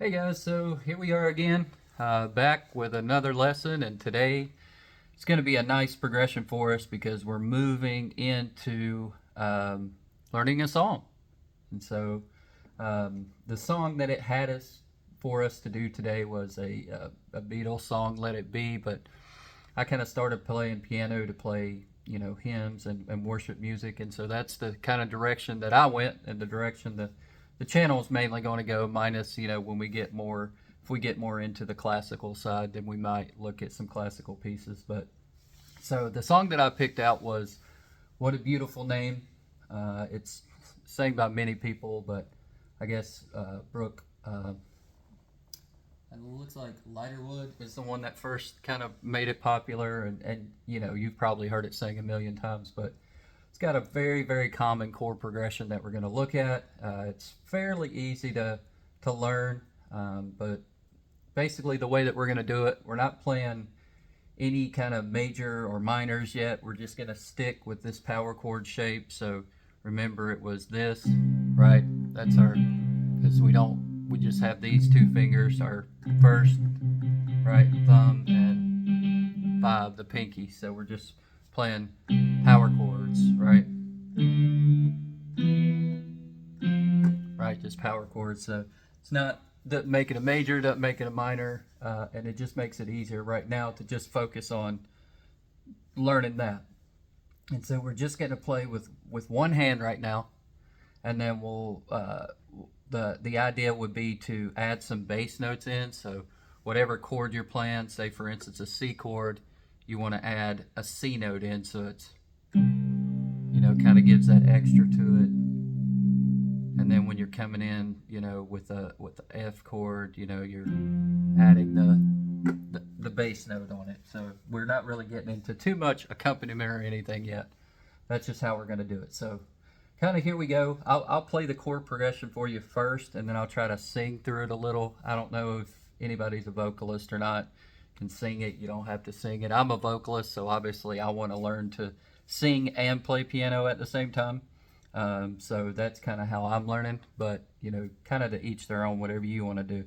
Hey guys, so here we are again, back with another lesson, and today it's going to be a nice progression for us because we're moving into learning a song. And so the song that it had us for us to do today was a Beatles song, "Let It Be," but I kind of started playing piano to play, hymns and worship music, and so that's the kind of direction that I went, and the direction the channel is mainly going to go. Minus, when we get more, if we get more into the classical side, then we might look at some classical pieces. But so the song that I picked out was "What a Beautiful Name." It's sang by many people, but I guess Brooke. And it looks like Lighterwood is the one that first kind of made it popular, and you've probably heard it sang a million times, but it's got a very, very common chord progression that we're going to look at. It's fairly easy to learn, but basically the way that we're going to do it, we're not playing any kind of major or minors yet. We're just going to stick with this power chord shape. So remember, it was this, right? That's our, because we just have these two fingers, our first, right, thumb, and five, the pinky. So we're just playing power chords, right? Right, just power chords. So it's not, doesn't make it a major, doesn't make it a minor, and it just makes it easier right now to just focus on learning that. And so we're just going to play with one hand right now, and then we'll the idea would be to add some bass notes in. So whatever chord you're playing, say for instance a C chord, you want to add a C note in, so it's kind of gives that extra to it. And then when you're coming in, with the F chord, you're adding the bass note on it. So we're not really getting into too much accompaniment or anything yet. That's just how we're going to do it. So kind of here we go. I'll play the chord progression for you first, and then I'll try to sing through it a little. I don't know if anybody's a vocalist or not, can sing it. You don't have to sing it. I'm a vocalist, so obviously I want to learn to sing and play piano at the same time. So that's kind of how I'm learning, but kind of to each their own, whatever you want to do.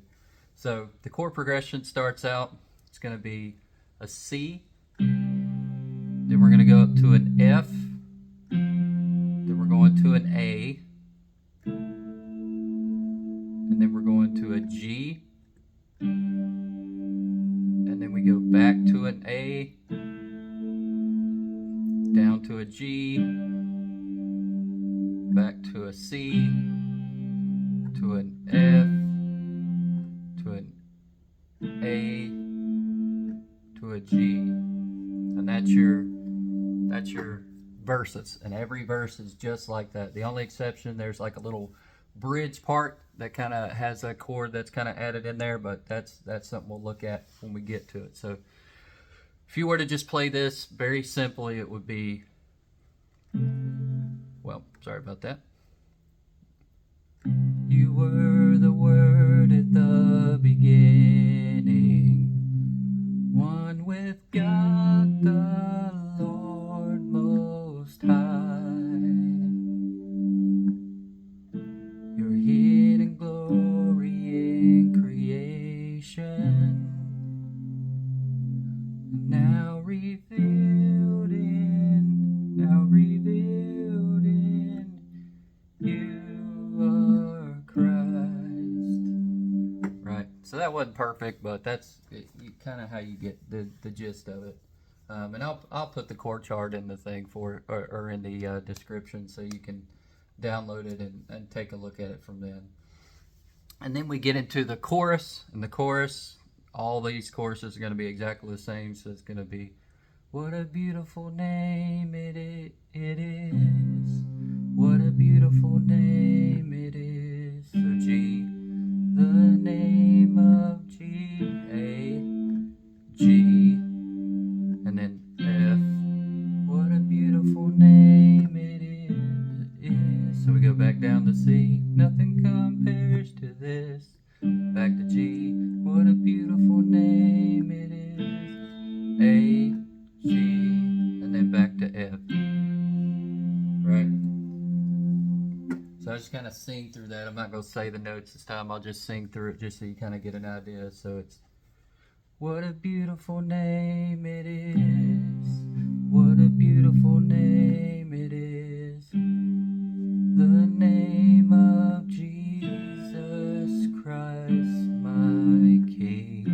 So the chord progression starts out, it's going to be a C, then we're going to go up to an F, then we're going to an A, and then we're going to a G, and then we go back to an A, down to a G, back to a C, to an F, to an A, to a G, and that's your verses. And every verse is just like that. The only exception, there's like a little bridge part that kind of has a chord that's kind of added in there, but that's something we'll look at when we get to it. So if you were to just play this very simply, it would be, well, sorry about that. You were the Word at the beginning, one with God the Lord Most High. Your hidden glory in creation, now revealed in you are Christ. Right. So that wasn't perfect, but that's kind of how you get the gist of it. And I'll put the chord chart in the thing or in the description, so you can download it and take a look at it from then. And then we get into the chorus, and the chorus, all these choruses are going to be exactly the same. So it's going to be, what a beautiful name it is. What a beautiful name it is. So G, the name of G, A, G, and then F. What a beautiful name it is. So we go back down to C. Nothing compares to this. Back to G. What a beautiful name it is. A, G, and then back to F. Right? So I just kind of sing through that. I'm not going to say the notes this time. I'll just sing through it just so you kind of get an idea. So it's, what a beautiful name it is. What a beautiful name it is. The name of Jesus Christ, my King.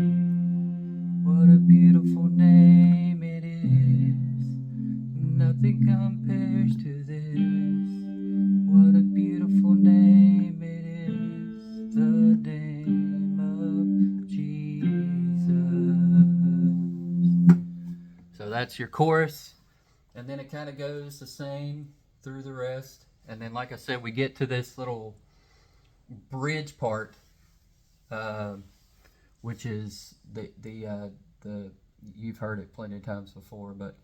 What a beautiful name it is. Nothing compares to this. What a beautiful name it is. The name of Jesus. So that's your chorus. And then it kind of goes the same through the rest. And then, like I said, we get to this little bridge part, which is the you've heard it plenty of times before, but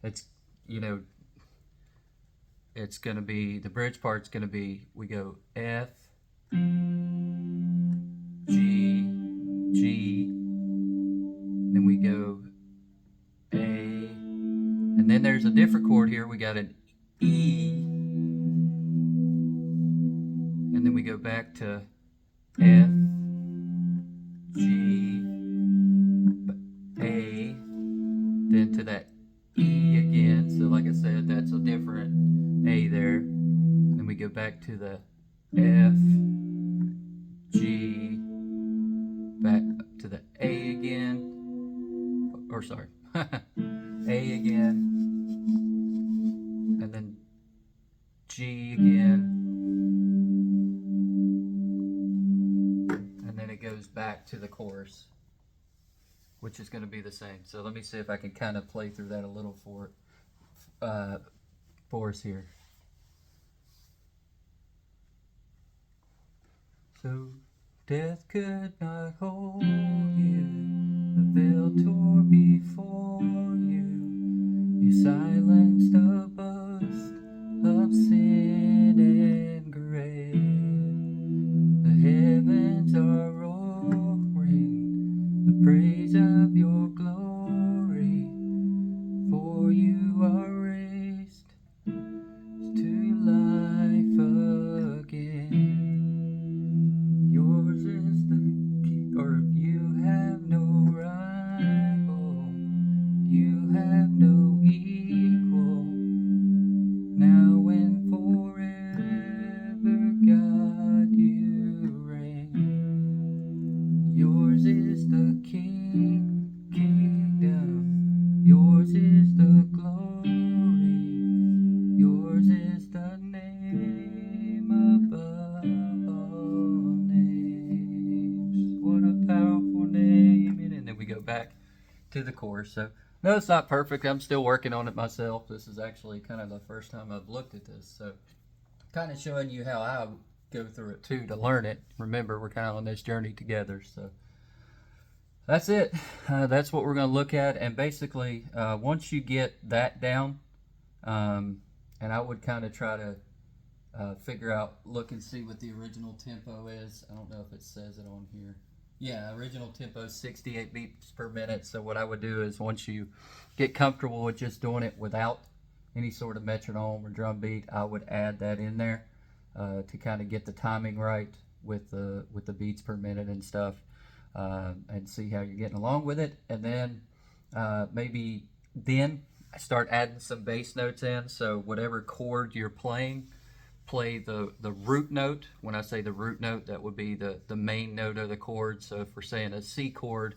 it's, you know, it's going to be, the bridge part's going to be, we go F, G, G, then we go A, and then there's a different chord here. We got an E, and then we go back to F, G, A, then to that E again. So like I said, that's a different A there. Then we go back to the F, G, back to the A again, or sorry, A again, and then G again, and then it goes back to the chorus, which is going to be the same. So let me see if I can kind of play through that a little for us here. So, death could not hold you, the veil tore before you, you silenced the boast of sin and grave. The heavens are roaring the praise of your glory, for you are raised to life again. Yours is the or you have no rival, you have no equal, now and forever, God, you reign. Yours is the kingdom, yours is the glory, yours is the name above all names. What a powerful name. And then we go back to the chorus. So, no, it's not perfect. I'm still working on it myself. This is actually kind of the first time I've looked at this. So, kind of showing you how I go through it too to learn it. Remember, we're kind of on this journey together. So, that's it. That's what we're going to look at. And basically, once you get that down, and I would kind of try to figure out, look and see what the original tempo is. I don't know if it says it on here. Yeah, original tempo is 68 beats per minute. So what I would do is, once you get comfortable with just doing it without any sort of metronome or drum beat, I would add that in there to kind of get the timing right with the beats per minute and stuff, and see how you're getting along with it. And then maybe then start adding some bass notes in. So whatever chord you're playing, play the root note. When I say the root note, that would be the main note of the chord. So if we're saying a C chord,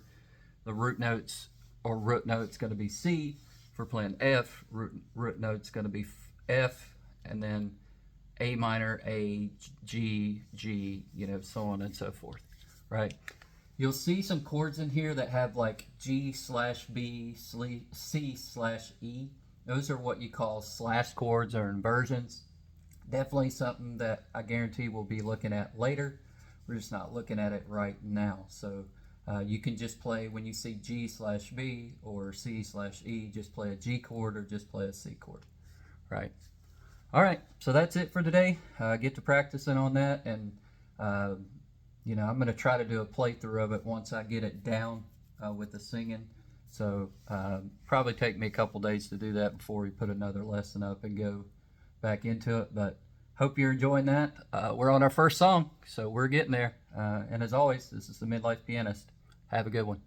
the root note's going to be C. If we're playing F, root note's going to be F, and then A minor, A, G, G, you know, so on and so forth, right? You'll see some chords in here that have like G/B, C/E. Those are what you call slash chords or inversions. Definitely something that I guarantee we'll be looking at later. We're just not looking at it right now. So you can just play, when you see G/B or C/E, just play a G chord or just play a C chord, right? All right, so that's it for today. Get to practicing on that, and you know, I'm going to try to do a playthrough of it once I get it down with the singing. So probably take me a couple days to do that before we put another lesson up and go back into it. But Hope you're enjoying that. We're on our first song, so we're getting there. And as always, this is the Midlife Pianist. Have a good one.